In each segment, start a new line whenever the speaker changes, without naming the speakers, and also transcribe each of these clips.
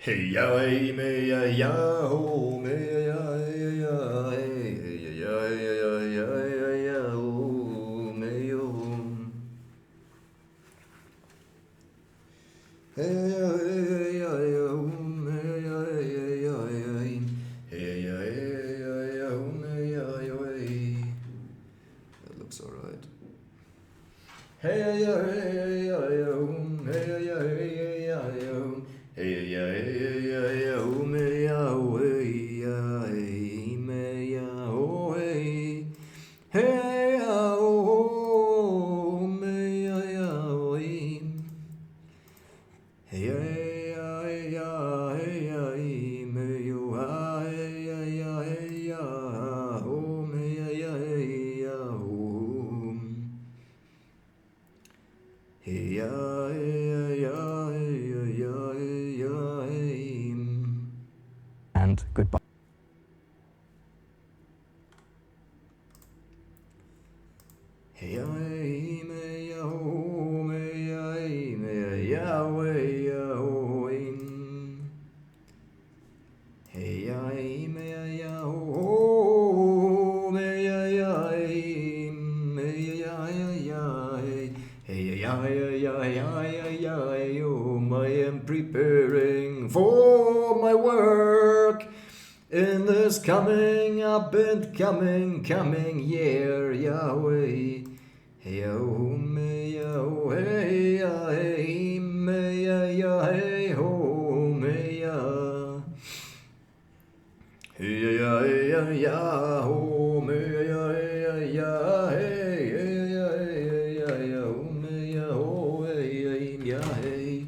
Hey ya hey me ya ya ho me ya ya ya hey ya ya ya ya ya ya ho me yo hey ya hey ya ya ho me ya ya ya ya hey ya hey ya ya ho me ya ya hey. That looks alright. Hey ya hey ya ya ho me ya ya hey ya ya ho hey ya hey ya ya ho me ya ho hey ya hey me ya ho hey hey ya ho me ya ya ho hey hey ya hey ya hey ya hey me yo hey ya ya hey ya ho me ya ya hey ya ho hey ya hey ya hey ya hey ya hey.
And goodbye.
Hey ya hey me ya ho me ya hey me ya hey ya ho hey ya hey me ya ho me ya hey me ya ya hey ya ya I am preparing for my work in this coming up and coming year, Yahweh. Hey oh me oh hey ya hey me ya hey ho me ya hey ya ya ya ho me ya ya hey ya ho me ya ho hey ya hey.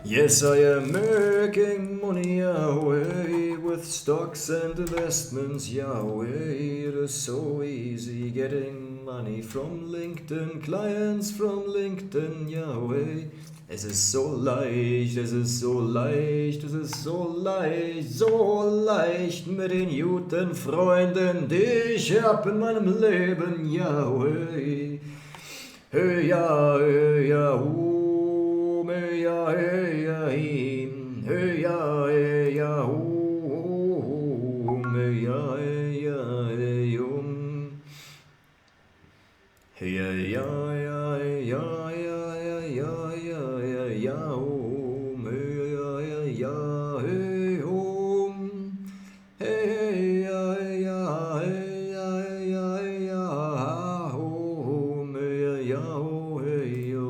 Yes, I am making money, Yahweh, with stocks and investments, Yahweh. It is so easy getting money from LinkedIn, clients from LinkedIn, Yahweh. Es ist so leicht, es ist so leicht, es ist so leicht mit den guten Freunden, die ich hab in meinem Leben, Yahweh. Hey ya, hey ya, me ya, hey ya, hey ya, hey ya, me ya, hey ya, hey hey ya, ya, ya, ya, ya, ya, ya, ya, ya, me ya, ya, ya, hey hey ya, ya, hey ya, ya, ya, me ya, ya, hey yo,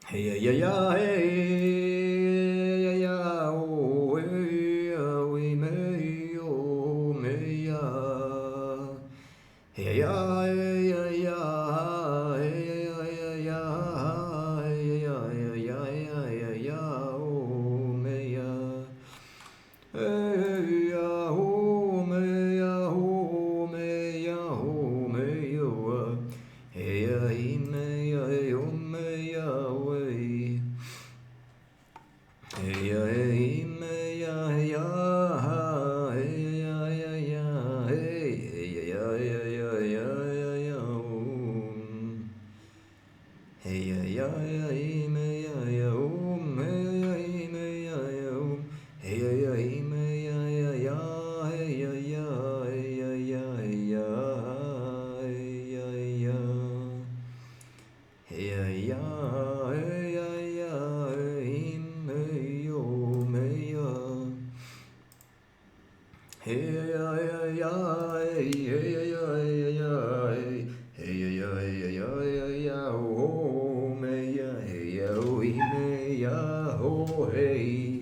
hey ya, ya, ya, hey ya, ya, hey ya, me yo, me ya. Hey ya hey ya ya hey ya ya ya hey ya ya ya ya ya ya oh me ya hey ya oh me ya oh me ya oh me yo hey ya me ya yo me ya way hey ya me ya ya hey ya ya ya hey ya ya ya ya ya ya hey ya ya ya me ya ya me ya me ya ya hey ya ya me ya ya ya hey ya ya ya ya ya ya ya hey ya ya hey ya ya me yo me ya hey ya ya ya hey ya ya ya ya hey ya ya ya ya ya ya oh me ya hey ya oh me ya oh hey.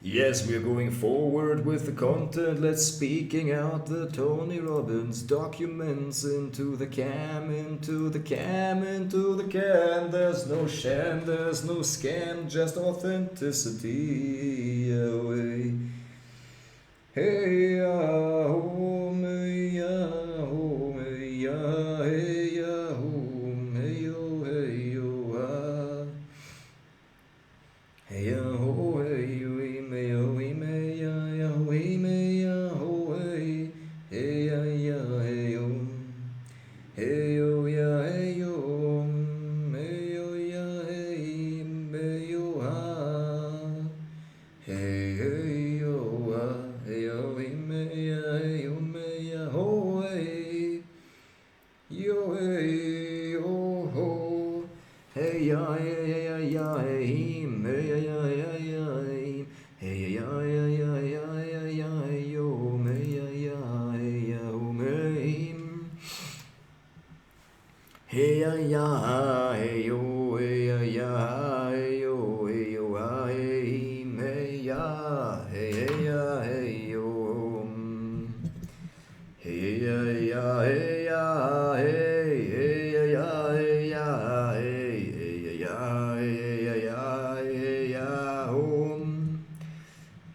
Yes, we're going forward with the content. Let's speaking out the Tony Robbins documents into the cam, into the cam, into the cam. There's no sham, there's no scam, just authenticity away. Hey ya ho me ya ho me ya hey ya ho me yo hey yo ah hey ya ho hey yo me yo me ya ya ho me ya ho hey hey ya ya hey yo hey yo ya hey yo me yo ya hey me yo ya him, hey ya ya ya him, hey ya ya ya ya ya ya yo, hey ya ya hey ya him, hey ya ya hey yo, hey ya ya hey yo, hey yo hey him, hey ya hey ya hey yo, hey ya ya hey ya hey hey ya hey ya hey hey ya hey ya hey ya hum,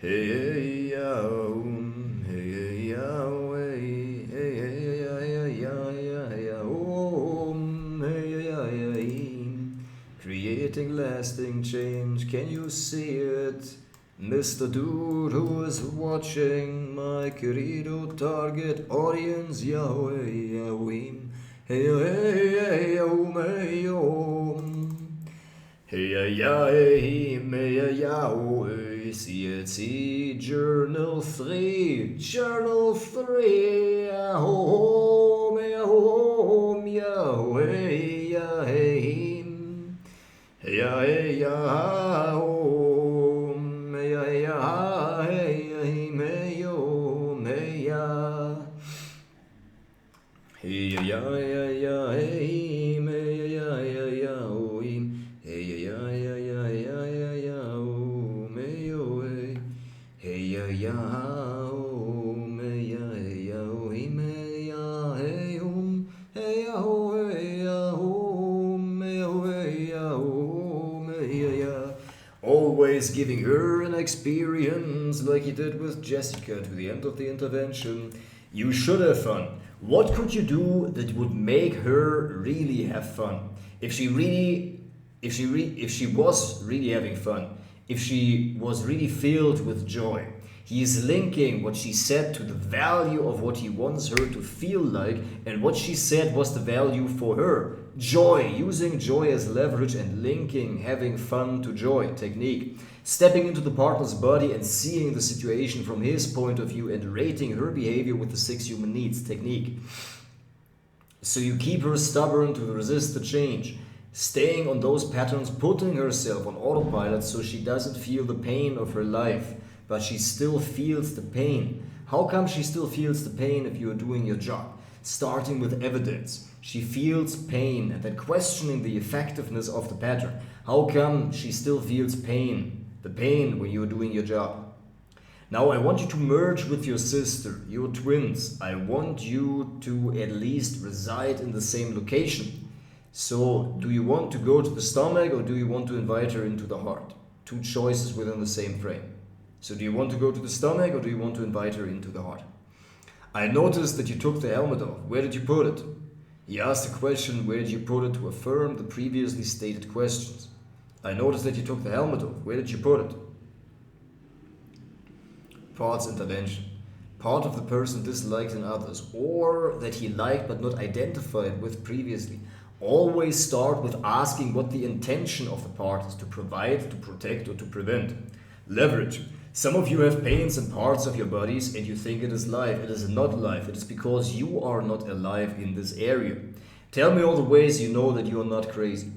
hey ya hum, hey ya hey hey ya ya ya ya hum, hey ya him, creating lasting change. Can you see it? Mr. Dude who is watching, my querido target audience, Yahweh, Yahweh, hey, hey, hey, hey, hey, hey, hey, Yahweh, CLC, Journal 3, Journal 3, Yahweh, Yahweh, Yahweh, Yahweh, hey, Yahweh. Hey ya ya ya hey me ya ya ya oh hey ya ya ya ya ya ya oh me yo hey ya ya oh me ya ya oh me ya hey hey ya oh hey ya oh me oh hey ya oh me ya ya. Always giving her an experience like he did with Jessica to the end of the intervention. You should have fun. What could you do that would make her really have fun? If she was really having fun, if she was really filled with joy, he is linking what she said to the value of what he wants her to feel like, and what she said was the value for her. Joy, using joy as leverage and linking having fun to joy technique. Stepping into the partner's body and seeing the situation from his point of view and rating her behavior with the 6 human needs technique. So you keep her stubborn to resist the change, staying on those patterns, putting herself on autopilot so she doesn't feel the pain of her life, but she still feels the pain. How come she still feels the pain if you're doing your job? Starting with evidence. She feels pain and then questioning the effectiveness of the pattern. How come she still feels pain? The pain when you're doing your job. Now I want you to merge with your sister, your twins. I want you to at least reside in the same location. So do you want to go to the stomach or do you want to invite her into the heart? 2 choices within the same frame. So do you want to go to the stomach or do you want to invite her into the heart? I noticed that you took the helmet off. Where did you put it? He asked the question, where did you put it, to affirm the previously stated questions. I noticed that you took the helmet off. Where did you put it? Parts intervention. Part of the person disliked in others, or that he liked but not identified with previously. Always start with asking what the intention of the part is: to provide, to protect, or to prevent. Leverage. Some of you have pains in parts of your bodies and you think it is life. It is not life. It is because you are not alive in this area. Tell me all the ways you know that you are not crazy.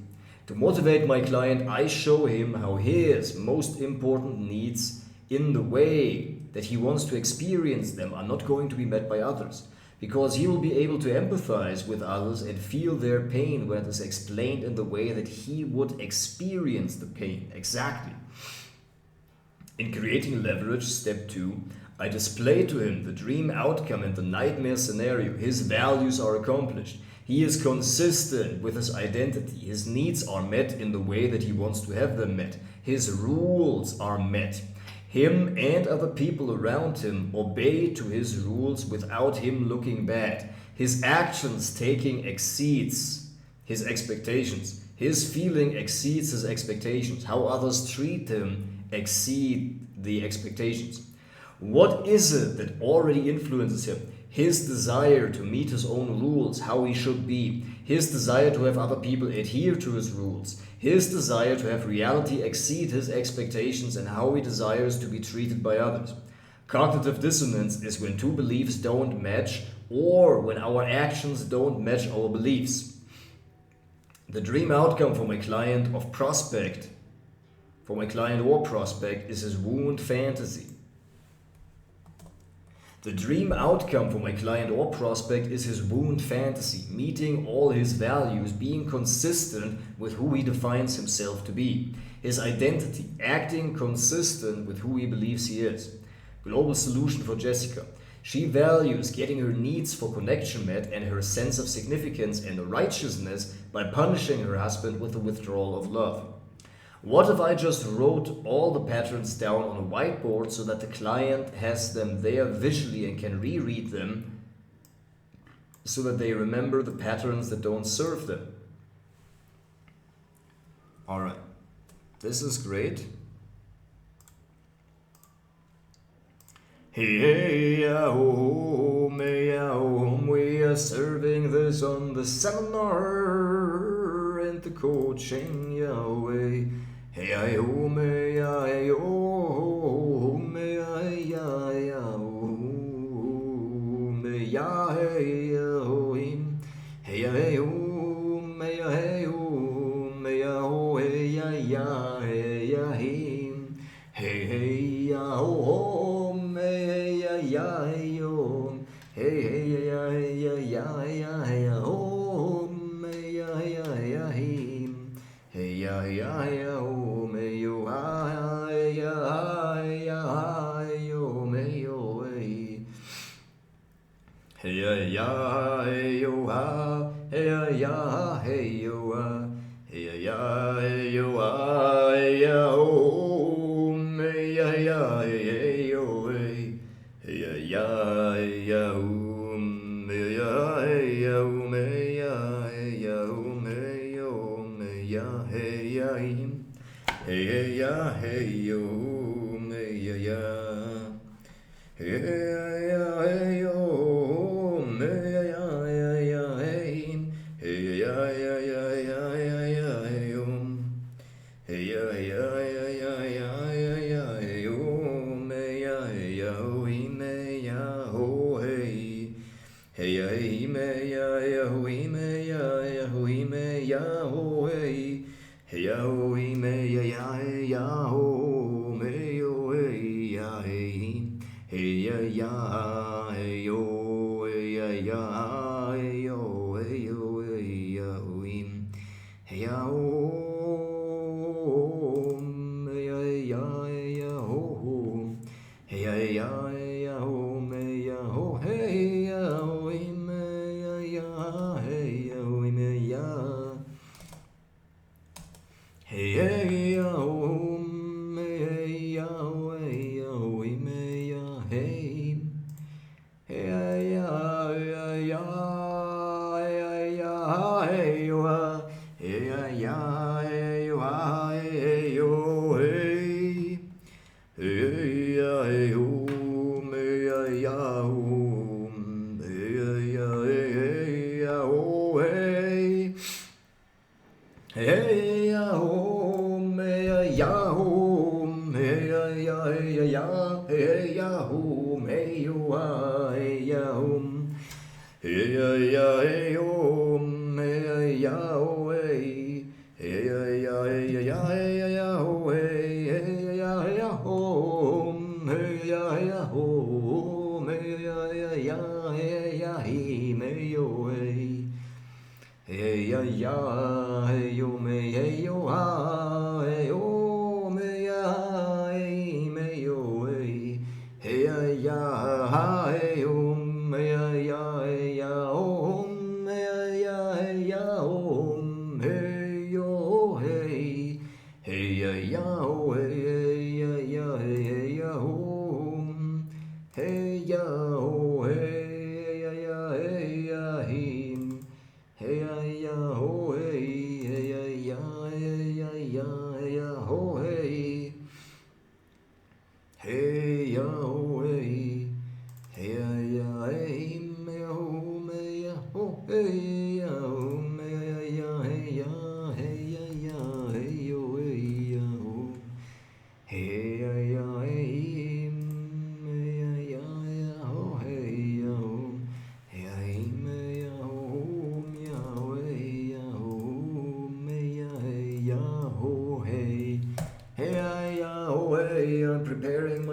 To motivate my client, I show him how his most important needs, in the way that he wants to experience them, are not going to be met by others, because he will be able to empathize with others and feel their pain when it is explained in the way that he would experience the pain. Exactly. In creating leverage, step 2, I display to him the dream outcome and the nightmare scenario. His values are accomplished. He is consistent with his identity. His needs are met in the way that he wants to have them met. His rules are met. Him and other people around him obey to his rules without him looking bad. His actions taking exceeds his expectations. His feeling exceeds his expectations. How others treat him exceed the expectations. What is it that already influences him? His desire to meet his own rules, how he should be. His desire to have other people adhere to his rules. His desire to have reality exceed his expectations, and how he desires to be treated by others. Cognitive dissonance is when 2 beliefs don't match, or when our actions don't match our beliefs. The dream outcome for my client or prospect is his wound fantasy. The dream outcome for my client or prospect is his wound fantasy, meeting all his values, being consistent with who he defines himself to be, his identity, acting consistent with who he believes he is. Global solution for Jessica. She values getting her needs for connection met and her sense of significance and righteousness by punishing her husband with the withdrawal of love. What if I just wrote all the patterns down on a whiteboard so that the client has them there visually and can reread them so that they remember the patterns that don't serve them? Alright, this is great. Hey, we are serving this on the seminar and the coaching, Yahweh. Hey,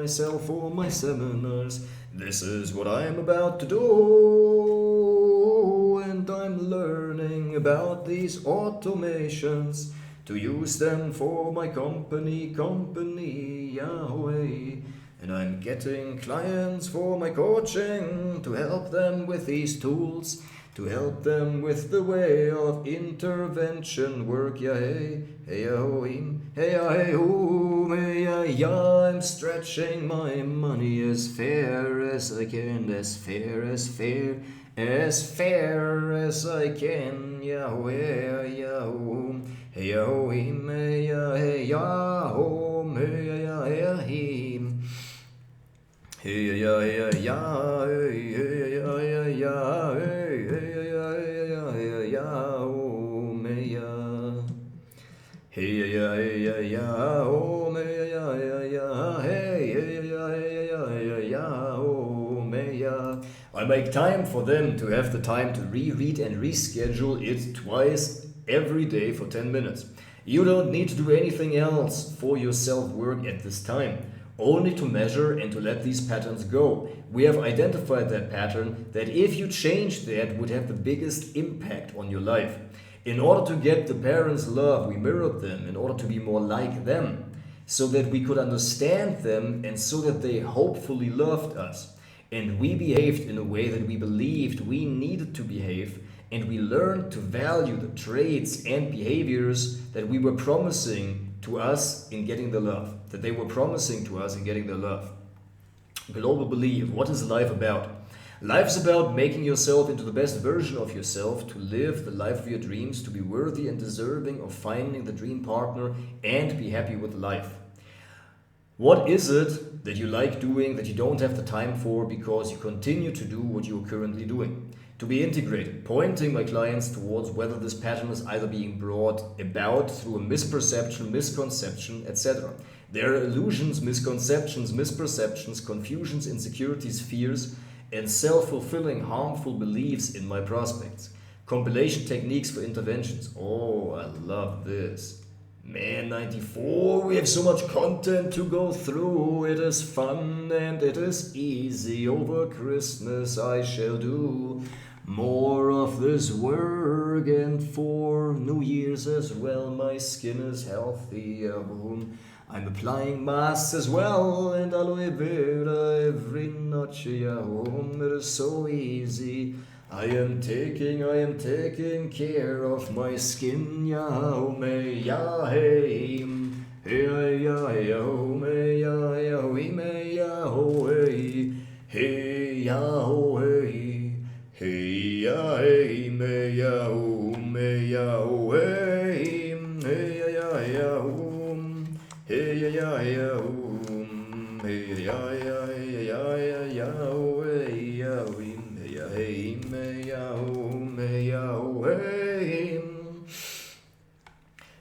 myself for my seminars. This is what I'm about to do, and I'm learning about these automations to use them for my company, Yahweh. And I'm getting clients for my coaching to help them with these tools, to help them with the way of intervention work. Yeah, hey, hey, hey, hey, yeah, I'm stretching my money as fair as I can, as fair as I can. Yahweh, Yahoo, hey, Yahweh, hey, Yahoo, hey, Yahweh. Hey ya ya ya hey ya ya ya hey ya ya ya ya oh me ya hey ya ya ya oh me ya ya hey ya ya oh me ya. I make time for them to have the time to reread and reschedule it twice every day for 10 minutes. You don't need to do anything else for your self-work at this time. Only to measure and to let these patterns go. We have identified that pattern that if you change that would have the biggest impact on your life. In order to get the parents' love, we mirrored them in order to be more like them, so that we could understand them and so that they hopefully loved us. And we behaved in a way that we believed we needed to behave, and we learned to value the traits and behaviors that we were promising to us in getting the love, that they were promising to us in getting the love. Global belief. What is life about? Life is about making yourself into the best version of yourself, to live the life of your dreams, to be worthy and deserving of finding the dream partner and be happy with life. What is it that you like doing that you don't have the time for because you continue to do what you are currently doing? To be integrated, pointing my clients towards whether this pattern is either being brought about through a misperception, misconception, etc. There are illusions, misconceptions, misperceptions, confusions, insecurities, fears, and self-fulfilling harmful beliefs in my prospects. Compilation techniques for interventions. Oh, I love this. Man, 94, we have so much content to go through. It is fun and it is easy. Over Christmas I shall do more of this work, and for New Year's as well. My skin is healthy. I'm applying masks as well, and aloe vera every noche. It is so easy. I am taking care of my skin. Hey, hey, hey, hey, hey, me ya oh, hey, hey ya ya hey ya ya hey ya ya ya ya hey ya hey me ya hey.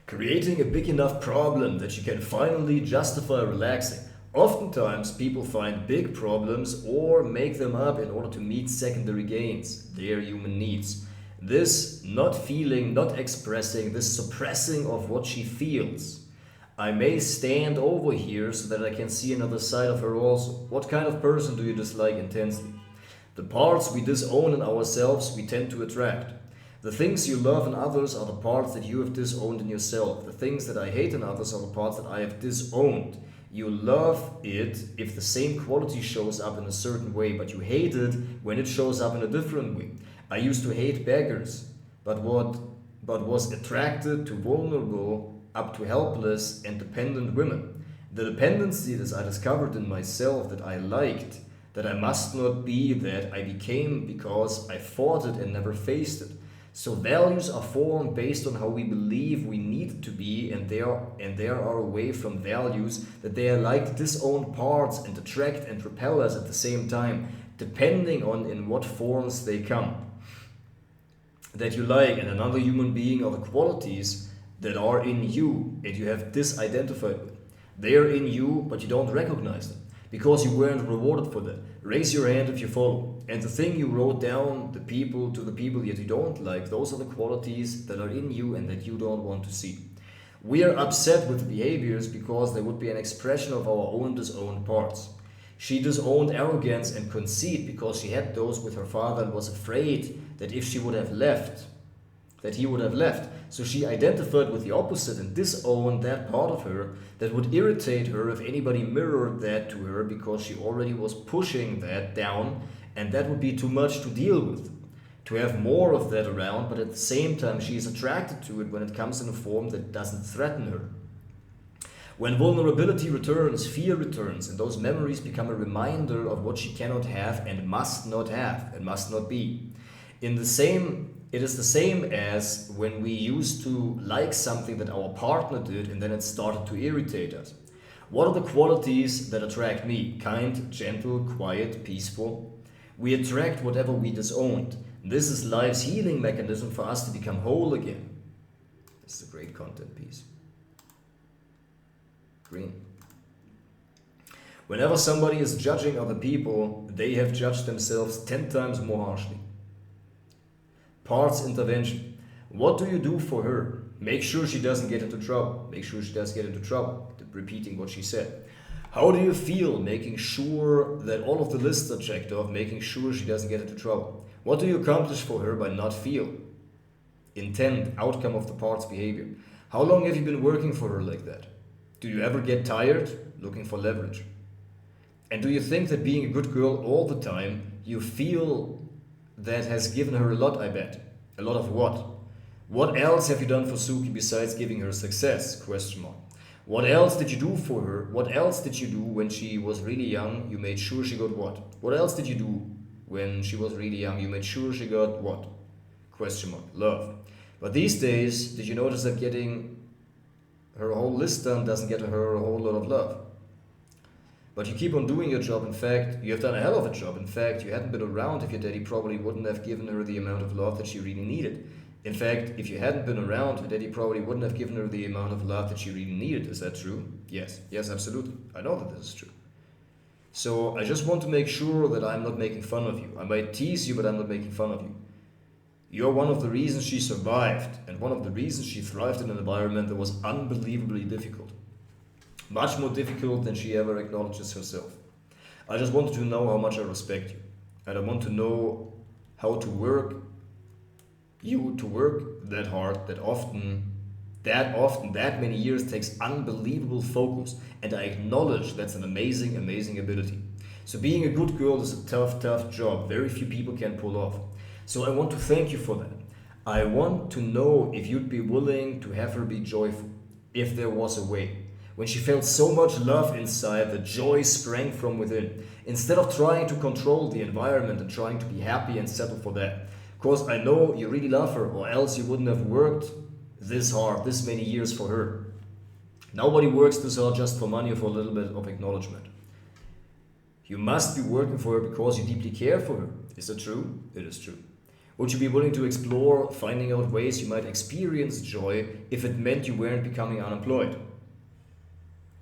Creating a big enough problem that you can finally justify relaxing. Oftentimes, people find big problems or make them up in order to meet secondary gains, their human needs. This not feeling, not expressing, this suppressing of what she feels. I may stand over here so that I can see another side of her also. What kind of person do you dislike intensely? The parts we disown in ourselves we tend to attract. The things you love in others are the parts that you have disowned in yourself. The things that I hate in others are the parts that I have disowned. You love it if the same quality shows up in a certain way, but you hate it when it shows up in a different way. I used to hate beggars, but was attracted to vulnerable, up to helpless and dependent women. The dependency that I discovered in myself that I liked, that I must not be, that I became because I fought it and never faced it. So values are formed based on how we believe we need to be, and there are away from values that they are like disowned parts and attract and repel us at the same time, depending on in what forms they come. That you like in another human being are the qualities that are in you and you have disidentified with. They are in you, but you don't recognize them because you weren't rewarded for that. Raise your hand if you follow. And the thing you wrote down, the people yet you don't like, those are the qualities that are in you and that you don't want to see. We are upset with behaviors because they would be an expression of our own disowned parts. She disowned arrogance and conceit because she had those with her father and was afraid that if she would have left, that he would have left. So she identified with the opposite and disowned that part of her that would irritate her if anybody mirrored that to her, because she already was pushing that down, and that would be too much to deal with. To have more of that around, but at the same time she is attracted to it when it comes in a form that doesn't threaten her. When vulnerability returns, fear returns, and those memories become a reminder of what she cannot have and must not be. It is the same as when we used to like something that our partner did and then it started to irritate us. What are the qualities that attract me? Kind, gentle, quiet, peaceful. We attract whatever we disowned. This is life's healing mechanism for us to become whole again. This is a great content piece. Green. Whenever somebody is judging other people, they have judged themselves 10 times more harshly. Parts intervention. What do you do for her? Make sure she doesn't get into trouble. Make sure she does get into trouble. Repeating what she said. How do you feel? Making sure that all of the lists are checked off, making sure she doesn't get into trouble. What do you accomplish for her by not feel? Intent, outcome of the part's behavior. How long have you been working for her like that? Do you ever get tired? Looking for leverage. And do you think that being a good girl all the time, you feel that has given her a lot, I bet. A lot of what? What else have you done for Suki besides giving her success? Question mark. What else did you do for her? What else did you do when she was really young? You made sure she got what? What else did you do when she was really young? You made sure she got what? Question mark. Love. But these days, did you notice that getting her whole list done doesn't get her a whole lot of love? But you keep on doing your job. In fact, you have done a hell of a job. In fact, you hadn't been around if your daddy probably wouldn't have given her the amount of love that she really needed. In fact, if you hadn't been around, her daddy probably wouldn't have given her the amount of love that she really needed. Is that true? Yes. Yes, absolutely. I know that this is true. So I just want to make sure that I'm not making fun of you. I might tease you, but I'm not making fun of you. You're one of the reasons she survived, and one of the reasons she thrived in an environment that was unbelievably difficult. Much more difficult than she ever acknowledges herself. I just want you to know how much I respect you. And I want to know how to work that hard, that many years takes unbelievable focus. And I acknowledge that's an amazing, amazing ability. So being a good girl is a tough, tough job. Very few people can pull off. So I want to thank you for that. I want to know if you'd be willing to have her be joyful, if there was a way. When she felt so much love inside, the joy sprang from within. Instead of trying to control the environment and trying to be happy and settle for that. Because I know you really love her, or else you wouldn't have worked this hard, this many years for her. Nobody works this hard just for money or for a little bit of acknowledgement. You must be working for her because you deeply care for her. Is it true? It is true. Would you be willing to explore finding out ways you might experience joy if it meant you weren't becoming unemployed?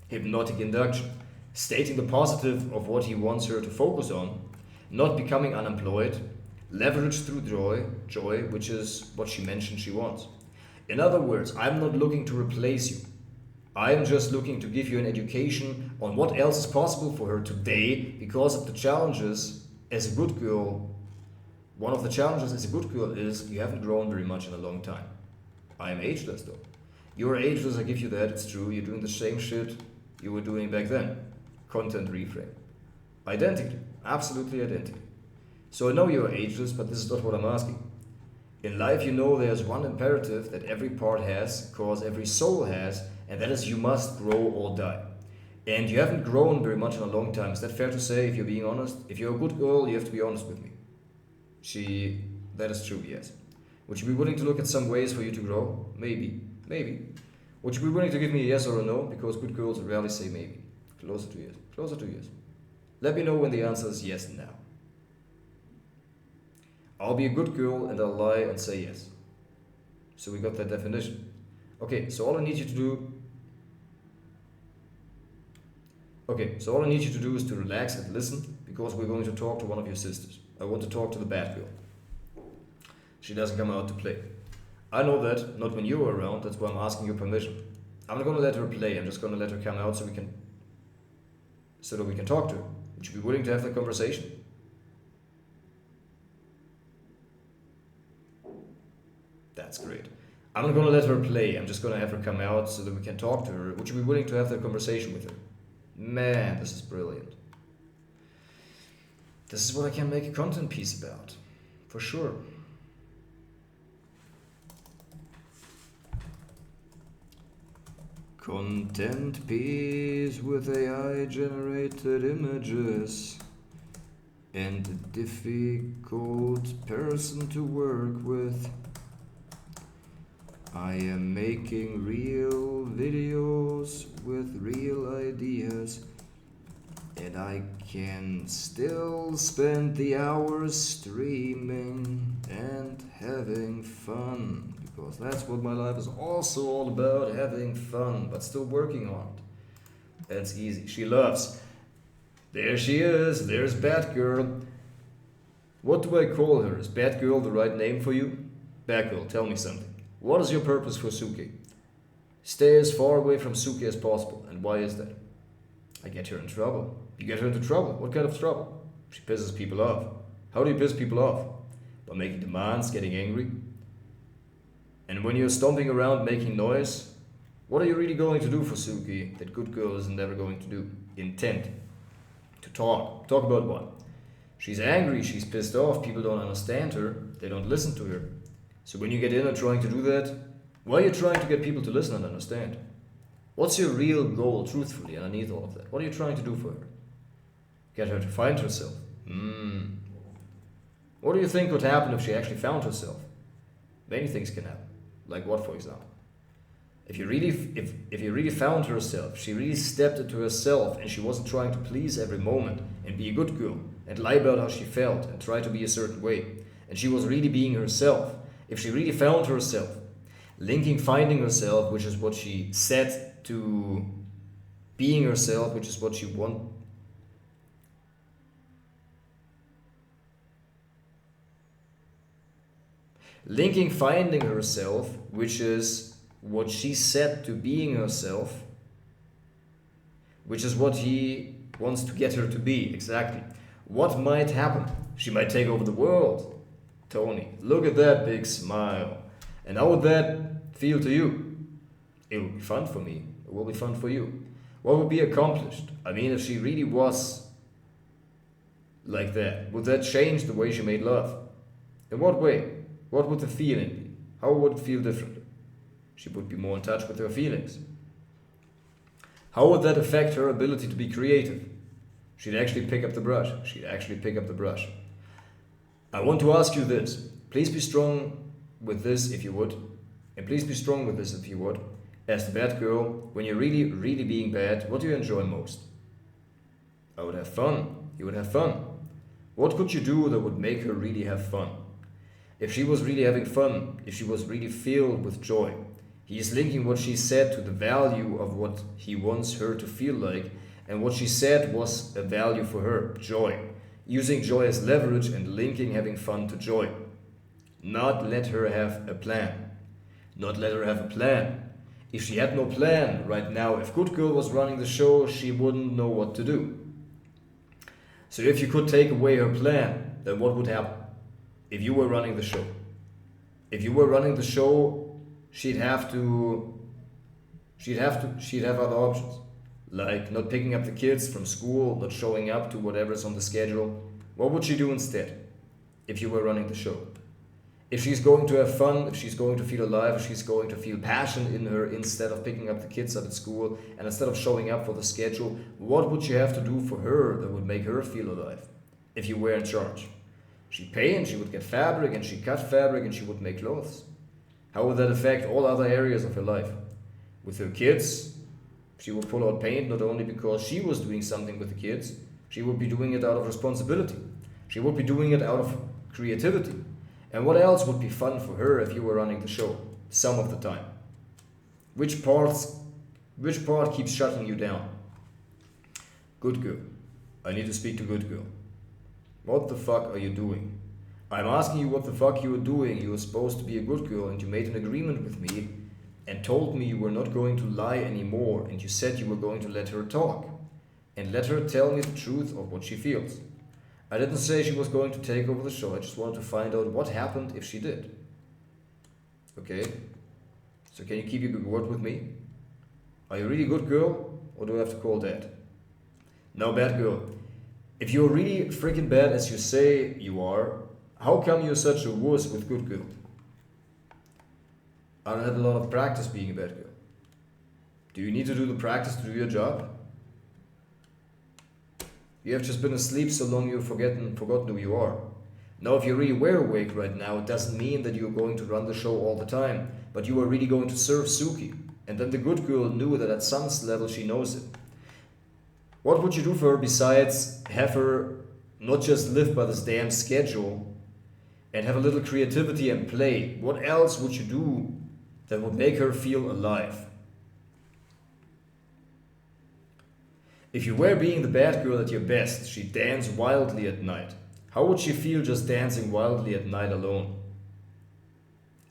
Hypnotic induction, stating the positive of what he wants her to focus on, not becoming unemployed, leverage through joy, which is what she mentioned she wants. In other words, I'm not looking to replace you. I'm just looking to give you an education on what else is possible for her today because of the challenges as a good girl. One of the challenges as a good girl is you haven't grown very much in a long time. I am ageless though. You're ageless, I give you that, it's true. You're doing the same shit you were doing back then. Content reframe. Identity. Absolutely identity. So I know you're ageless, but this is not what I'm asking. In life, you know there's one imperative that every part has, because every soul has, and that is you must grow or die. And you haven't grown very much in a long time. Is that fair to say, if you're being honest? If you're a good girl, you have to be honest with me. That is true, yes. Would you be willing to look at some ways for you to grow? Maybe. Would you be willing to give me a yes or a no? Because good girls rarely say maybe. Closer to yes. Let me know when the answer is yes now. I'll be a good girl and I'll lie and say yes. So we got that definition. Okay, so all I need you to do is to relax and listen, because we're going to talk to one of your sisters. I want to talk to the bad girl. She doesn't come out to play. I know that, not when you're around, that's why I'm asking your permission. I'm not going to let her play, I'm just going to let her come out so we can... so that we can talk to her? Would you be willing to have that conversation? That's great. I'm not going to let her play. I'm just going to have her come out so that we can talk to her. Would you be willing to have that conversation with her? Man, this is brilliant. This is what I can make a content piece about, for sure. Content piece with AI-generated images and a difficult person to work with. I am making real videos with real ideas, and I can still spend the hours streaming and having fun, because that's what my life is also all about, having fun, but still working on it. That's easy. She loves. There she is. There's Batgirl. What do I call her? Is Batgirl the right name for you? Batgirl, tell me something. What is your purpose for Suki? Stay as far away from Suki as possible. And why is that? I get her in trouble. You get her into trouble. What kind of trouble? She pisses people off. How do you piss people off? By making demands, getting angry. And when you're stomping around making noise, what are you really going to do for Suki that good girl isn't ever going to do? Intent. To talk. Talk about what? She's angry, she's pissed off, people don't understand her, they don't listen to her. So when you get in and trying to do that, why are you trying to get people to listen and understand? What's your real goal, truthfully, underneath all of that? What are you trying to do for her? Get her to find herself. What do you think would happen if she actually found herself? Many things can happen. Like what, for example? If you really found herself, she really stepped into herself and she wasn't trying to please every moment and be a good girl and lie about how she felt and try to be a certain way, and she was really being herself. If she really found herself, finding herself, which is what she said, to being herself, which is what she wanted. Finding herself, which is what she said, to being herself, which is what he wants to get her to be, exactly. What might happen? She might take over the world. Tony, look at that big smile. And how would that feel to you? It would be fun for me. It will be fun for you. What would be accomplished? I mean, if she really was like that, would that change the way she made love? In what way? What would the feeling be? How would it feel differently? She would be more in touch with her feelings. How would that affect her ability to be creative? She'd actually pick up the brush. I want to ask you this. Please be strong with this if you would. And please be strong with this if you would. As the bad girl, when you're really, really being bad, what do you enjoy most? I would have fun. You would have fun. What could you do that would make her really have fun? If she was really having fun, if she was really filled with joy, he is linking what she said to the value of what he wants her to feel like, and what she said was a value for her, joy. Using joy as leverage and linking having fun to joy. Not let her have a plan. If she had no plan right now, if Good Girl was running the show, she wouldn't know what to do. So if you could take away her plan, then what would happen? If you were running the show. She'd have other options. Like not picking up the kids from school, not showing up to whatever's on the schedule. What would she do instead if you were running the show? If she's going to have fun, if she's going to feel alive, if she's going to feel passion in her instead of picking up the kids up at school and instead of showing up for the schedule, what would you have to do for her that would make her feel alive if you were in charge? She'd pay and she would get fabric and she'd cut fabric and she would make clothes. How would that affect all other areas of her life? With her kids, she would pull out paint not only because she was doing something with the kids, she would be doing it out of responsibility. She would be doing it out of creativity. And what else would be fun for her if you were running the show, some of the time? Which part keeps shutting you down? Good girl. I need to speak to Good Girl. What the fuck are you doing? I'm asking you what the fuck you were doing. You were supposed to be a good girl and you made an agreement with me and told me you were not going to lie anymore and you said you were going to let her talk. and let her tell me the truth of what she feels. I didn't say she was going to take over the show, I just wanted to find out what happened if she did. Okay? So can you keep your good word with me? Are you a really good girl, or do I have to call Dad? Now, bad girl, if you're really freaking bad as you say you are, how come you're such a wuss with good girl? I don't have a lot of practice being a bad girl. Do you need to do the practice to do your job? You have just been asleep so long you've forgotten who you are. Now, if you really were awake right now, it doesn't mean that you're going to run the show all the time, but you are really going to serve Suki. And then the good girl knew that at some level she knows it. What would you do for her besides have her not just live by this damn schedule and have a little creativity and play? What else would you do that would make her feel alive? If you were being the bad girl at your best, she'd dance wildly at night. How would she feel just dancing wildly at night alone?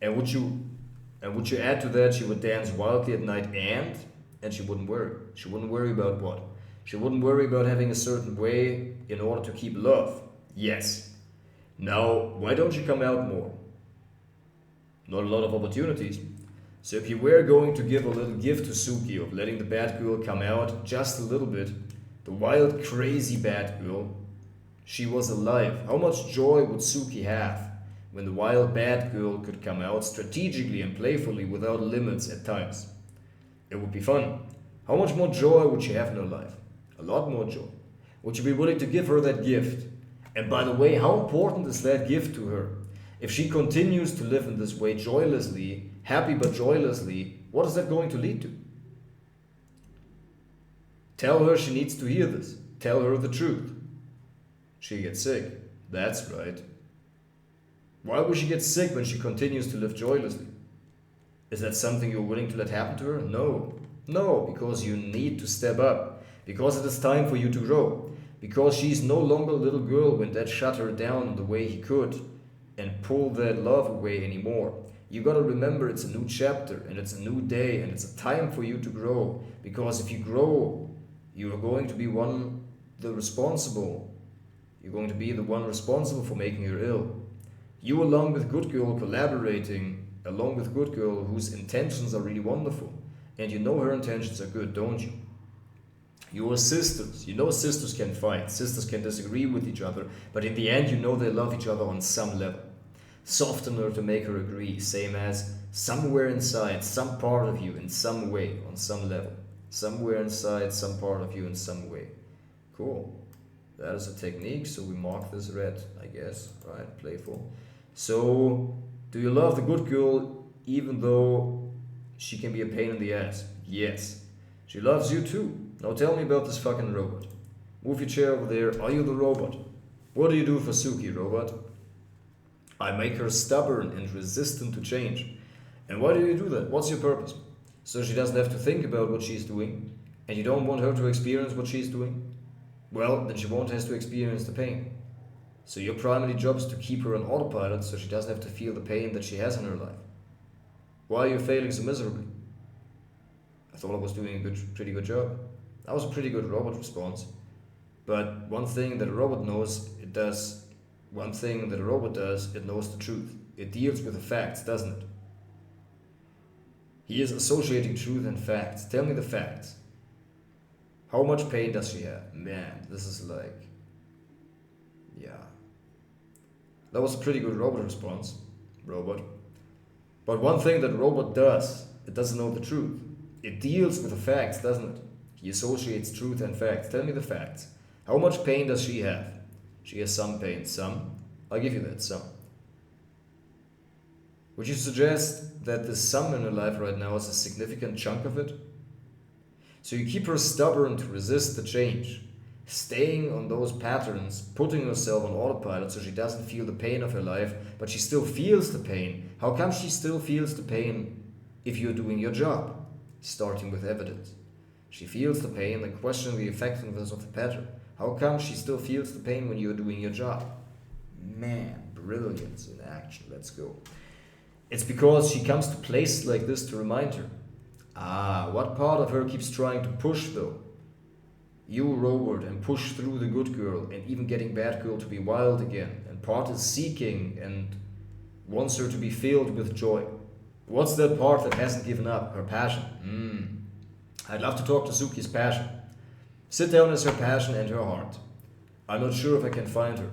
And would you add to that she would dance wildly at night and she wouldn't worry. She wouldn't worry about what? She wouldn't worry about having a certain way in order to keep love. Yes. Now, why don't you come out more? Not a lot of opportunities. So if you were going to give a little gift to Suki of letting the bad girl come out just a little bit, the wild, crazy bad girl, she was alive. How much joy would Suki have when the wild bad girl could come out strategically and playfully without limits at times? It would be fun. How much more joy would she have in her life? A lot more joy. Would you be willing to give her that gift? And by the way, how important is that gift to her? If she continues to live in this way joylessly, happy but joylessly, what is that going to lead to? Tell her she needs to hear this. Tell her the truth. She gets sick. That's right. Why would she get sick when she continues to live joylessly? Is that something you're willing to let happen to her? No. No, because you need to step up. Because it is time for you to grow. Because she's no longer a little girl when Dad shut her down the way he could and pull that love away anymore. You gotta remember it's a new chapter and it's a new day and it's a time for you to grow. Because if you grow, you are going to be You're going to be the one responsible for making her ill. You along with good girl collaborating, along with good girl whose intentions are really wonderful. And you know her intentions are good, don't you? You are sisters. You know sisters can fight. Sisters can disagree with each other. But in the end, you know they love each other on some level. Soften her to make her agree. Same as somewhere inside, some part of you in some way, on some level. Somewhere inside, some part of you in some way. Cool. That is a technique, so we mark this red, I guess. Right? Playful. So, do you love the good girl even though she can be a pain in the ass? Yes. She loves you too. Now tell me about this fucking robot. Move your chair over there. Are you the robot? What do you do for Suki, robot? I make her stubborn and resistant to change. And why do you do that? What's your purpose? So she doesn't have to think about what she's doing, and you don't want her to experience what she's doing? Well, then she won't have to experience the pain. So your primary job is to keep her on autopilot so she doesn't have to feel the pain that she has in her life. Why are you failing so miserably? I thought I was doing a pretty good job. That was a pretty good robot response. But one thing that a robot knows, it does. One thing that a robot does, it knows the truth. It deals with the facts, doesn't it? He is associating truth and facts. Tell me the facts. How much pain does she have? Man, this is like... yeah. That was a pretty good robot response. Robot. But one thing that a robot does, it doesn't know the truth. It deals with the facts, doesn't it? He associates truth and facts. Tell me the facts. How much pain does she have? She has some pain. Some? I'll give you that, some. Would you suggest that the some in her life right now is a significant chunk of it? So you keep her stubborn to resist the change, staying on those patterns, putting herself on autopilot so she doesn't feel the pain of her life, but she still feels the pain. How come she still feels the pain if you're doing your job? Starting with evidence. She feels the pain and questioning the effectiveness of the pattern. How come she still feels the pain when you're doing your job? Man, brilliance in action. Let's go. It's because she comes to places like this to remind her. Ah, what part of her keeps trying to push though? You robot and push through the good girl and even getting bad girl to be wild again. And part is seeking and wants her to be filled with joy. What's that part that hasn't given up? Her passion. I'd love to talk to Suki's passion. Sit down is her passion and her heart. I'm not sure if I can find her.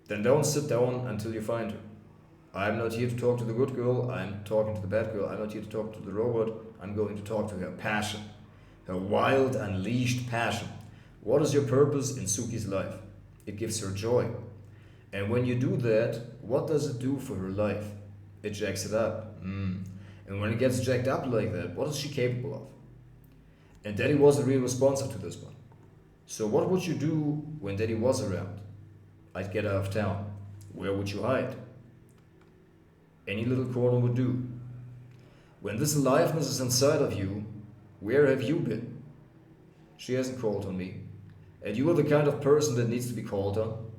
Then don't sit down until you find her. I'm not here to talk to the good girl, I'm talking to the bad girl. I'm not here to talk to the robot, I'm going to talk to her passion. Her wild, unleashed passion. What is your purpose in Suki's life? It gives her joy. And when you do that, what does it do for her life? It jacks it up. And when it gets jacked up like that, what is she capable of? And Daddy wasn't really responsive to this one. So what would you do when Daddy was around? I'd get out of town. Where would you hide? Any little corner would do. When this aliveness is inside of you, where have you been? She hasn't called on me. And you are the kind of person that needs to be called on.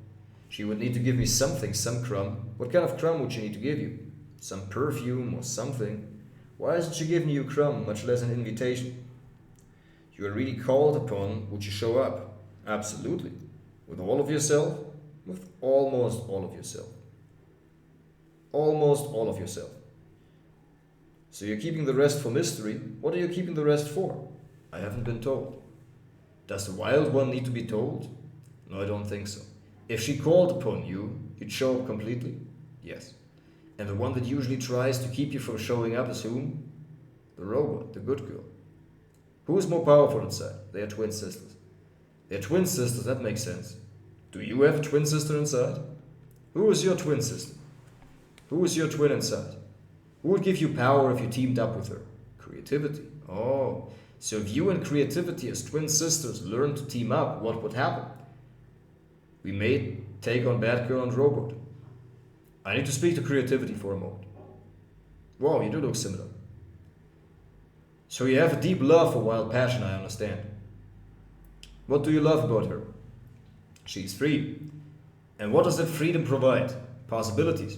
She would need to give me something, some crumb. What kind of crumb would she need to give you? Some perfume or something? Why isn't she giving you a crumb, much less an invitation? You are really called upon, would you show up? Absolutely. With all of yourself? With almost all of yourself. Almost all of yourself. So you're keeping the rest for mystery. What are you keeping the rest for? I haven't been told. Does the wild one need to be told? No, I don't think so. If she called upon you, you'd show up completely? Yes. And the one that usually tries to keep you from showing up is whom? The robot, the good girl. Who is more powerful inside? They are twin sisters. They are twin sisters, that makes sense. Do you have a twin sister inside? Who is your twin sister? Who is your twin inside? Who would give you power if you teamed up with her? Creativity. Oh, so if you and creativity as twin sisters learn to team up, what would happen? We may take on bad girl and robot. I need to speak to creativity for a moment. Wow, you do look similar. So you have a deep love for wild passion, I understand. What do you love about her? She's free. And what does that freedom provide? Possibilities.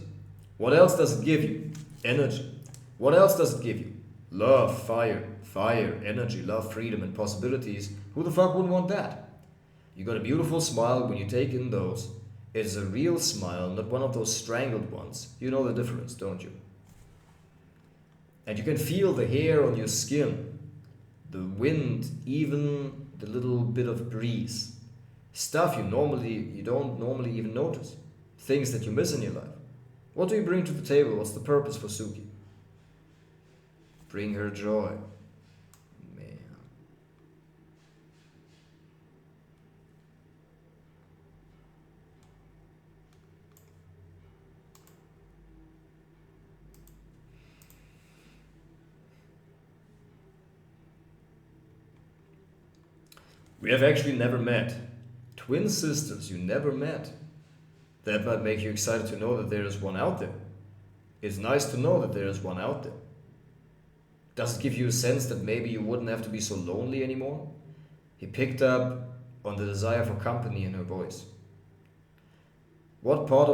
What else does it give you? Energy. What else does it give you? Love, fire, energy, love, freedom, and possibilities. Who the fuck wouldn't want that? You got a beautiful smile when you take in those. It is a real smile, not one of those strangled ones. You know the difference, don't you? And you can feel the hair on your skin, the wind, even the little bit of breeze. Stuff you don't normally even notice. Things that you miss in your life. What do you bring to the table? What's the purpose for Suki? Bring her joy. Man. We have actually never met. Twin sisters you never met. That might make you excited to know that there is one out there. It's nice to know that there is one out there. Does it give you a sense that maybe you wouldn't have to be so lonely anymore? He picked up on the desire for company in her voice. What part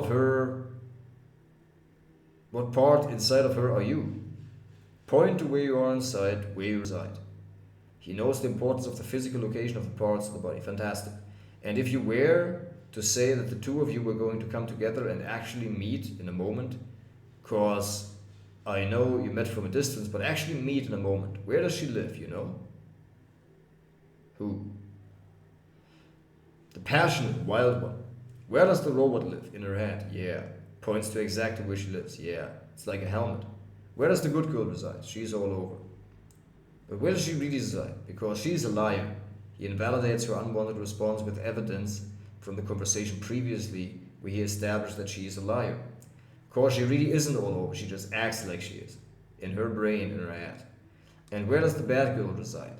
inside of her are you? Point to where you are inside, where you reside. He knows the importance of the physical location of the parts of the body. Fantastic. And if you were to say that the two of you were going to come together and actually meet in a moment, because I know you met from a distance, but actually meet in a moment. Where does she live, you know? Who? The passionate, wild one. Where does the robot live? In her head. Yeah. Points to exactly where she lives. Yeah. It's like a helmet. Where does the good girl reside? She's all over. But where does she really reside? Because she's a liar. He invalidates her unwanted response with evidence from the conversation previously where he established that she is a liar. Of course, she really isn't all over. She just acts like she is. In her brain, in her head. And where does the bad girl reside?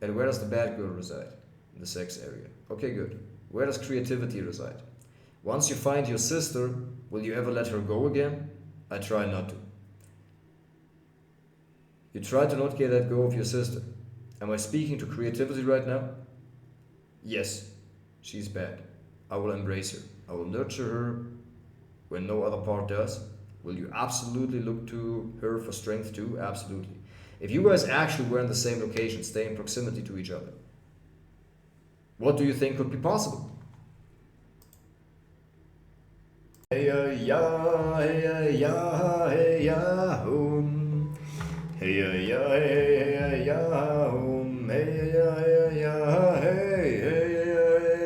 And where does the bad girl reside? In the sex area. Okay, good. Where does creativity reside? Once you find your sister, will you ever let her go again? I try not to. You try to not let go of your sister. Am I speaking to creativity right now? Yes, she's bad. I will embrace her. I will nurture her when no other part does. Will you absolutely look to her for strength too? Absolutely. If you guys actually were in the same location, stay in proximity to each other. What do you think could be possible? Hey ya, hey ya, hey ya, hey ya, hey ya, hey ya, hey ya, hey ya, hey ya, hey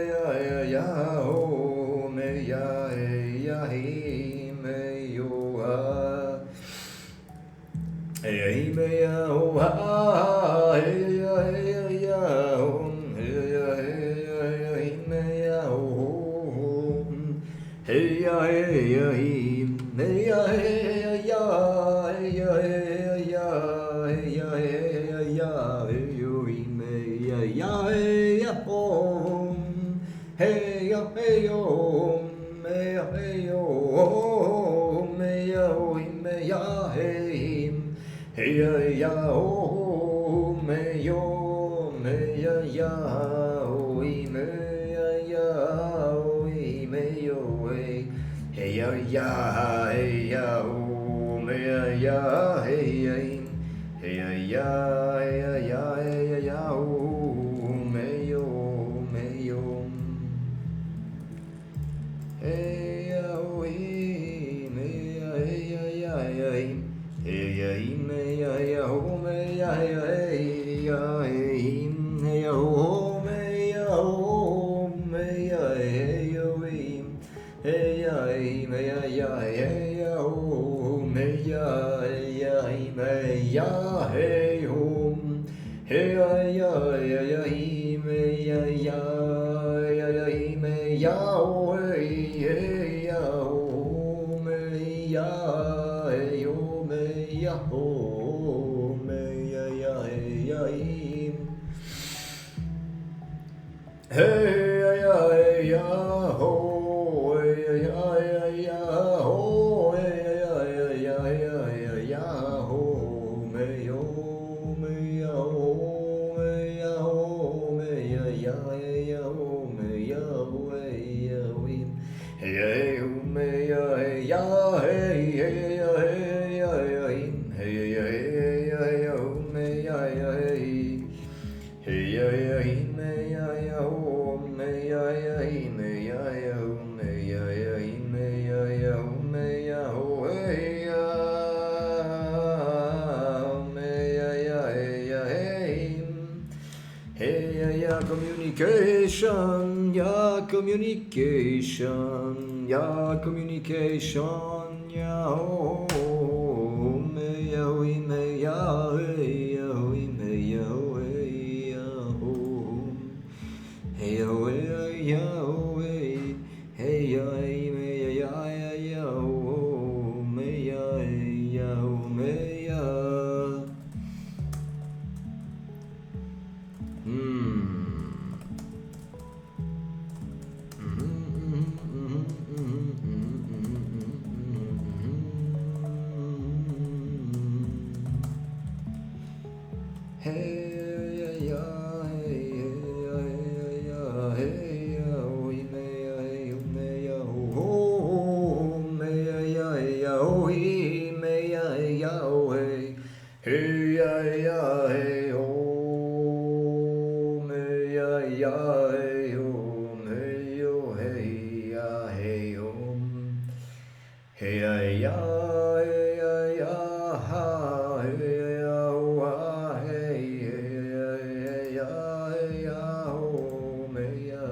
ya, hey yo, hey me ya, hey ya, hey ya, hey ya, hey me ya, hey ya, hey ya, hey ya, hey ya, hey ya, hey ya, hey ya, hey ya, hey yo, me ya, ya, hey ya, hey ya, hey yo, me ya, hey yo, me ya, me ya, hey, hey ya, ya, me yo, me ya, ya, me ya, ya, me yo, hey ya, ya, hey ya, me ya, ya, hey ya, hey ya, ya, hey ya, ya, hey ya, ya, me yo, me yo. Hey ya, me ya, hey ya, ya, hey ya, me ya, ya, me ya, ya, hey ya, hey ya, me ya, me ya, hey ya, hey ya, me ya, ya, hey ya, me ya, ya, me ya, hey hey ya, ya, ya, ya, me ya, ya, ya, ya, me ya, hey ya, me ya, hey yo, me ya, me ya, ya, hey ya, hey ya, hey ya, ho, hey ya, hey ya, ho, hey ya, hey ya, hey ya, ho, me yo, me ya, ho, me ya, ho, me ya, ya, hey ya, ho, me ya, ho, hey ya, hey ya, me ya, hey ya, hey, hey ya, hey ya, hey ya, hey ya, hey ya, me ya, ya, hey. Hey ya ya he me ya ya ho me ya ya he me ya ya ho me ya ya he me ya ya ho me ya ho hey ya me ya ya hey ya hey hey ya ya communication ya communication ya communication ya ho me ya ho me ya hey ya ho me ya ho hey ya ho hey ya ho hey ya ho hey ya hey me ya ya ya ho me ya hey ya ho me ya Hey ya hey ya hey ya hey ya oh me ya hey me ya oh me ya ya hey ya oh me ya hey ya oh hey ya ya hey oh me ya ya hey oh me yo hey ya hey oh hey ya ya hey ya ya ha hey ya oh ha hey ya ya hey ya oh me ya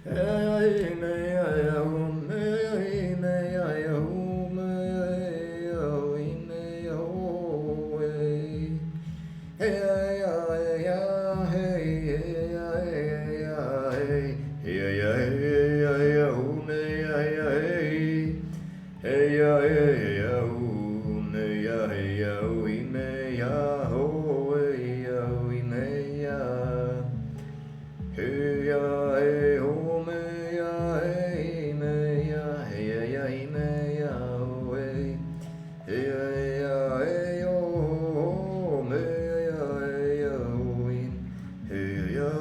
hey me ya ya oh me me ya ya oh me ya oh me ya oh hey ya ya hey ya ya hey ya ya hey ya ya oh me ya ya hey hey ya ya oh me ya ya oh me ya oh ya oh me ya hey ya hey oh me ya hey me ya hey ya me ya oh hey hey ya hey oh me ya hey oh hey ya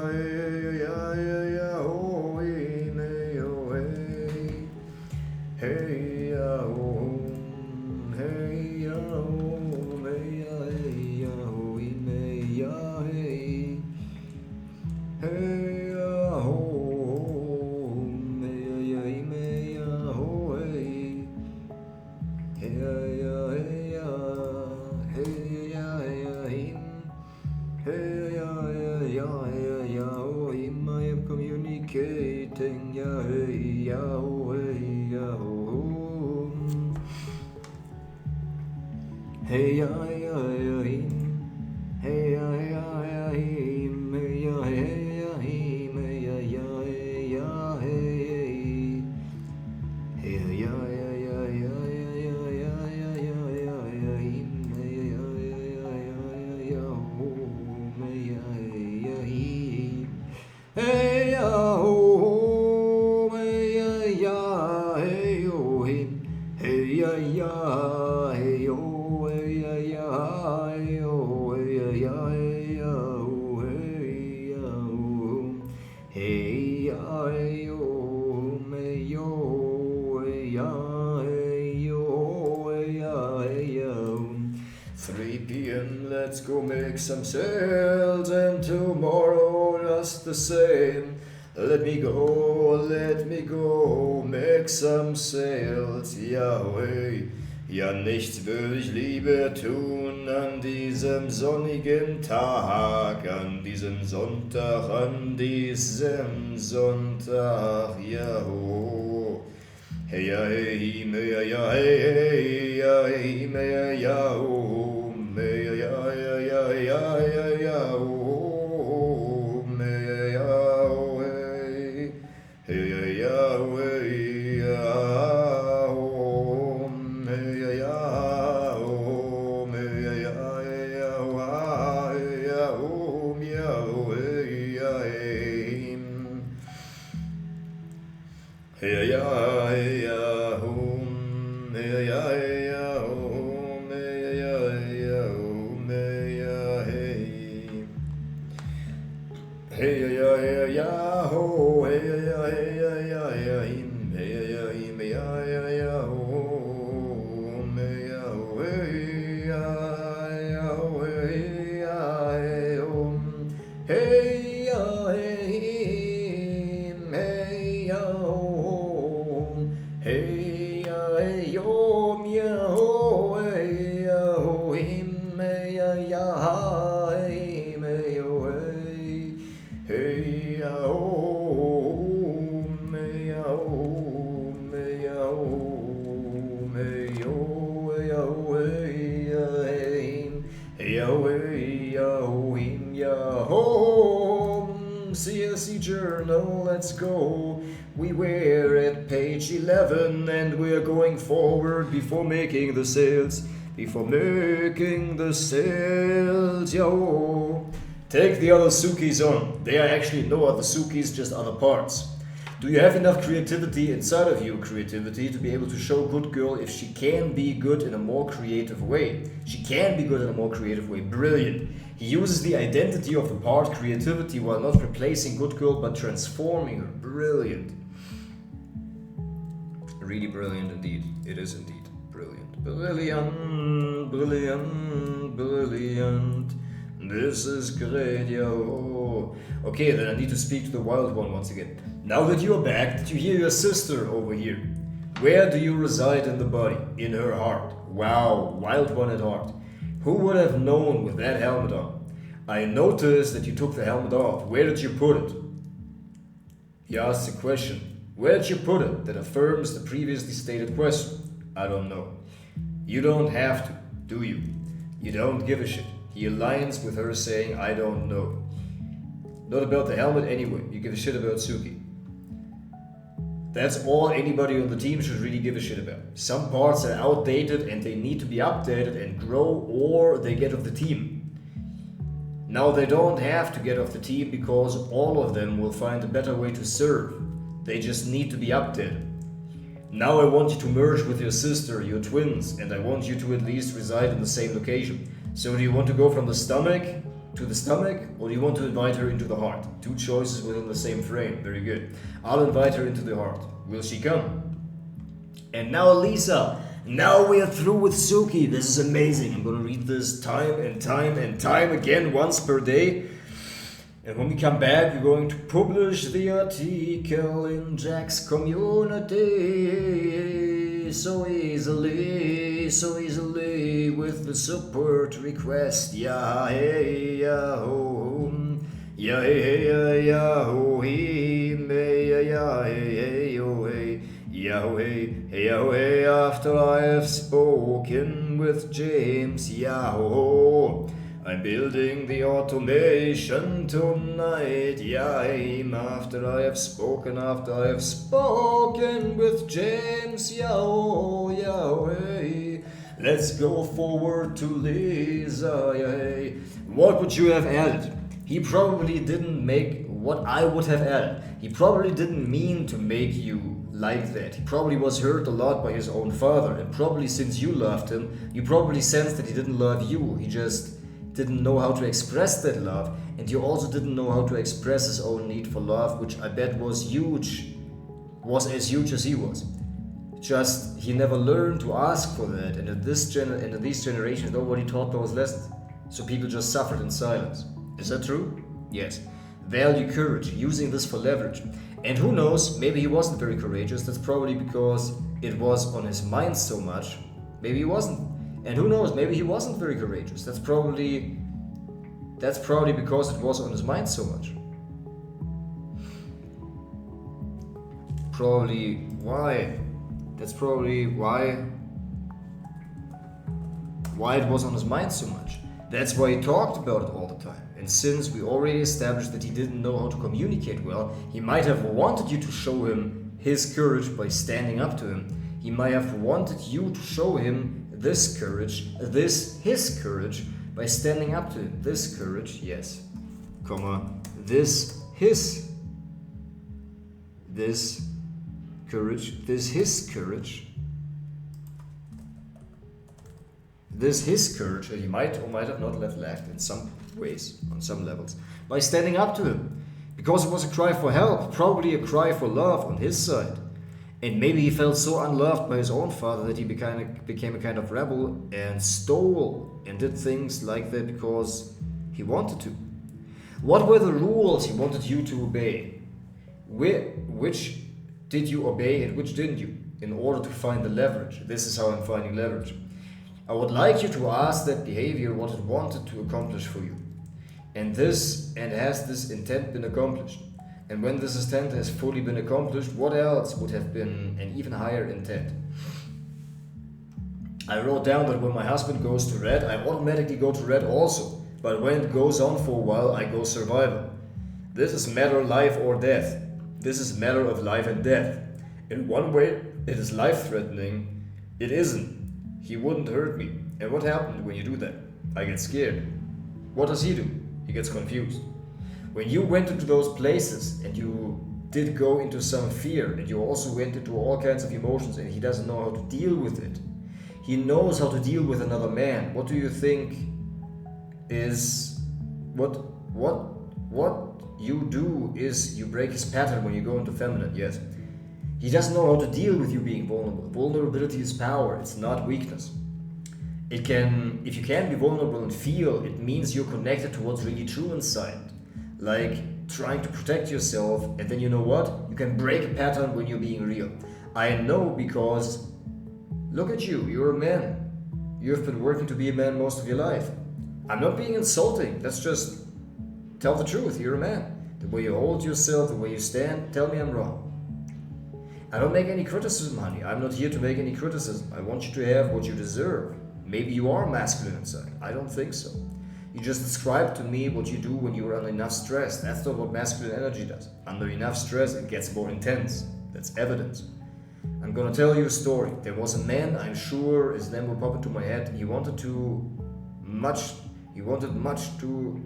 Hey, yeah, yeah, yeah, yeah, yeah, oh, him, I am communicating, yeah, hey, yeah, oh, hey, yeah, oh. Hey, yeah, yeah, yeah, him. Hey, yeah, yeah, yeah, him. Hey, yeah, hey, yeah, him. Hey, yeah, yeah, hey, yeah, hey. Hey, yeah, yeah, yeah, yeah, yeah, yeah, yeah, yeah, yeah, yeah, yeah, him. Hey, yeah, yeah, yeah, yeah, yeah, yeah, oh. Hey, yeah, yeah, him. Hey, yeah, oh. Hey, yeah, yeah, hey, oh, him. Hey, yeah, yeah, hey, oh, hey, yeah, yeah, hey, oh, hey, yeah, yeah, hey, yeah, oh, hey, yeah, oh. Hey, yeah, hey, oh, hey, yo, hey, yeah, hey, yo, hey, yeah, hey, yeah. 3 p.m. Let's go make some sales, and tomorrow just the same. Let me go, make some sales, Yahweh. Ja, nichts würde ich lieber tun an diesem sonnigen Tag, an diesem Sonntag, Jaho. Hey, ja, hey, me, ja, hey, hey, ja, hey, me, ja, oh, me, ja, ja, ja, ja, ja, ja, oh, me, ja, oh, hey, hey, ja, ja, oh, hey, ja, oh, me, ja, ja, oh, me, ja, ja, ja, oh, ah, ja, oh, ja, oh, hey, ja, hey. Hey ya hey ya hum hey ya hum hey ya hum hey ya hey hey ya ho hey ya him hey ya hum hey ya hey ya hey ya hum hey ya him hey ya hey ya hey yo mia ho hey ya ho him hey ya hey me yo hey hey ya ho me ya ho me ya ho me yo ya ho hey ya him hey ya ho hey ya ho him ya ho CSE Journal, let's go. We were at page 11 and we're going forward before making the sales. Yo. Take the other Sukis on. They are actually no other Sukis, just other parts. Do you have enough creativity inside of you, to be able to show good girl if she can be good in a more creative way? She can be good in a more creative way. Brilliant. He uses the identity of the part, creativity, while not replacing good girl but transforming her. Brilliant. Really brilliant indeed. It is indeed brilliant. Brilliant. This is great, yo. Okay, then I need to speak to the wild one once again. Now that you're back, did you hear your sister over here? Where do you reside in the body? In her heart. Wow, wild one at heart. Who would have known with that helmet on? I noticed that you took the helmet off. Where did you put it? He asks a question. Where did you put it that affirms the previously stated question? I don't know. You don't have to, do you? You don't give a shit. He aligns with her saying, I don't know. Not about the helmet anyway. You give a shit about Suki. That's all anybody on the team should really give a shit about. Some parts are outdated and they need to be updated and grow, or they get off the team. Now they don't have to get off the team because all of them will find a better way to serve. They just need to be updated. Now I want you to merge with your sister, your twins, and I want you to at least reside in the same location. So do you want to go from the stomach to the stomach, or do you want to invite her into the heart? 2 choices within the same frame. Very good. I'll invite her into the heart. Will she come? And now Lisa. Now we are through with Suki. This is amazing. I'm going to read this time and time again, once per day. And when we come back, we're going to publish the article in Jack's community so easily with the support request. Yeah, hey, yeah, oh. ya hey ya ya ho he me ya ya hey oh hey ya ho hey ya ho hey. After I have spoken with James, ya ho, I'm building the automation tonight, yeah, after I have spoken with James, yeah, hey. Let's go forward to Lisa, yeah. What would you have added? He probably didn't make what I would have added. He probably didn't mean to make you like that. He probably was hurt a lot by his own father, and probably since you loved him, you probably sensed that he didn't love you. He just didn't know how to express that love, and you also didn't know how to express his own need for love, which I bet was as huge as he was. Just he never learned to ask for that, and in these generations nobody taught those lessons, so people just suffered in silence. Is that true? Yes. Value courage, using this for leverage. And who knows, maybe he wasn't very courageous. That's probably because it was on his mind so much. Maybe he wasn't. And who knows, maybe he wasn't very courageous. That's probably because it was on his mind so much. That's probably why it was on his mind so much. That's why he talked about it all the time. And since we already established that he didn't know how to communicate well, he might have wanted you to show him his courage by standing up to him. He might have wanted you to show him his courage by standing up to him. This courage, yes, his courage that he might or might have not lacked in some ways, on some levels, by standing up to him. Because it was a cry for help, probably a cry for love on his side. And maybe he felt so unloved by his own father that he became a kind of rebel and stole and did things like that because he wanted to. What were the rules he wanted you to obey? Which did you obey and which didn't you, in order to find the leverage? This is how I'm finding leverage. I would like you to ask that behavior what it wanted to accomplish for you. And has this intent been accomplished? And when this intent has fully been accomplished, what else would have been an even higher intent? I wrote down that when my husband goes to red, I automatically go to red also. But when it goes on for a while, I go survival. This is matter of life or death. This is matter of life and death. In one way, it is life-threatening. It isn't. He wouldn't hurt me. And what happened when you do that? I get scared. What does he do? He gets confused. When you went into those places and you did go into some fear and you also went into all kinds of emotions and he doesn't know how to deal with it. He knows how to deal with another man. What do you think is what you do is you break his pattern when you go into feminine, yes. He doesn't know how to deal with you being vulnerable. Vulnerability is power, it's not weakness. If you can be vulnerable and feel, it means you're connected to what's really true inside. Like trying to protect yourself, and then you know what? You can break a pattern when you're being real. I know because look at you, you're a man. You've been working to be a man most of your life. I'm not being insulting, that's just tell the truth, you're a man. The way you hold yourself, the way you stand, tell me I'm wrong. I don't make any criticism, honey. I'm not here to make any criticism. I want you to have what you deserve. Maybe you are masculine inside. I don't think so. You just described to me what you do when you are under enough stress. That's not what masculine energy does. Under enough stress, it gets more intense. That's evidence. I'm gonna tell you a story. There was a man, I'm sure his name will pop into my head. He wanted too much to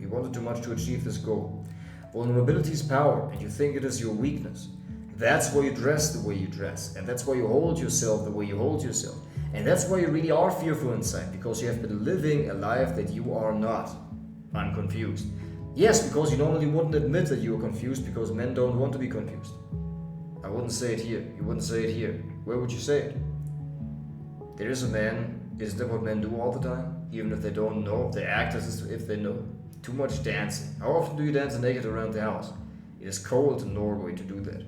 achieve this goal. Vulnerability is power, and you think it is your weakness. That's why you dress the way you dress, and that's why you hold yourself the way you hold yourself. And that's why you really are fearful inside, because you have been living a life that you are not. I'm confused. Yes, because you normally wouldn't admit that you are confused, because men don't want to be confused. I wouldn't say it here. You wouldn't say it here. Where would you say it? There is a man. Isn't that what men do all the time? Even if they don't know, they act as if they know. Too much dancing. How often do you dance naked around the house? It is cold in Norway to do that.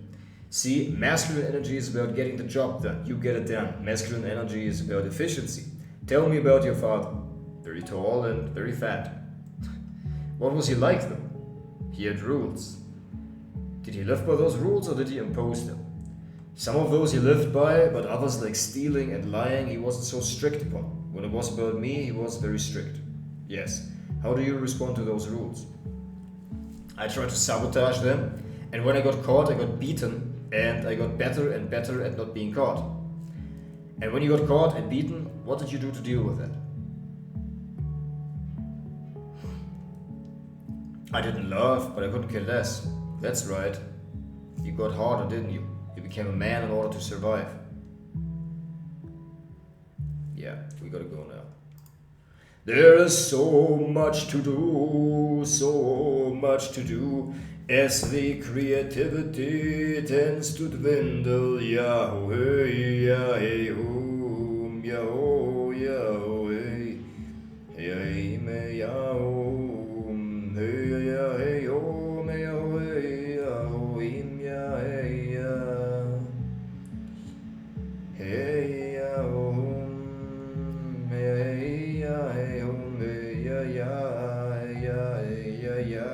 See, masculine energy is about getting the job done. You get it done. Masculine energy is about efficiency. Tell me about your father. Very tall and very fat. What was he like though? He had rules. Did he live by those rules or did he impose them? Some of those he lived by, but others like stealing and lying he wasn't so strict upon. When it was about me, he was very strict. Yes. How do you respond to those rules? I tried to sabotage them, and when I got caught, I got beaten, and I got better and better at not being caught. And when you got caught and beaten, what did you do to deal with that? I didn't laugh, but I couldn't care less. That's right. You got harder, didn't you? You became a man in order to survive. Yeah, we gotta go now. There is so much to do, as the creativity tends to dwindle. Yahoo, hey, yeah, hey, home, yahoo, yahoo, hey, hey, me, yahoo, hey, yeah, hey, home, yahoo, hey, yahoo, yeah, hey, yeah, hey, yahoo, hey, yeah, hey, home, yeah, yeah, yeah, yeah, yeah.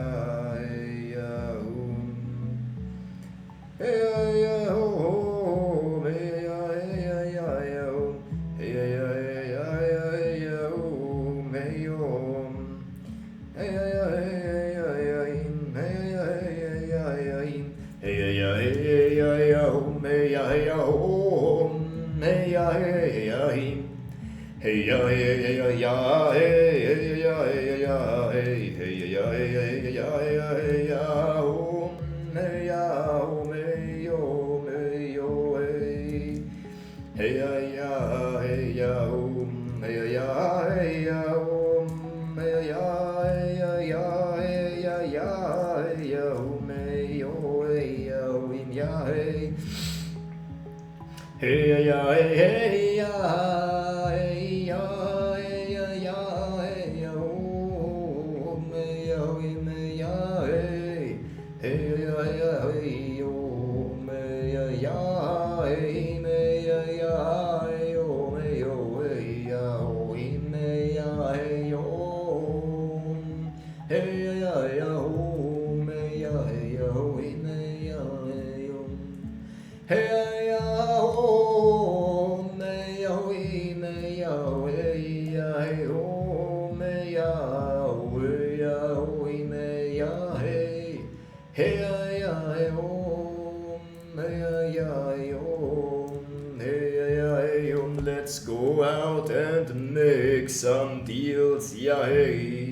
Hey ya ho, hey ya hey ya ya ho, hey ya hey ya ho, hey yo, hey ya hey ya hey ya hey ya ho, hey ya ho, hey ya hey ya hey ya hey ya hey ya hey ya hey ya hey ya ho, hey ya ho. Hey ya hey ya hey ya hey ya hey ya hey ya hey ya hey ya hey ya hey hey ya hey hey ya hey ya hey ya hey ya hey ya hey ya hey Let's go out and make some deals, yeah, hey.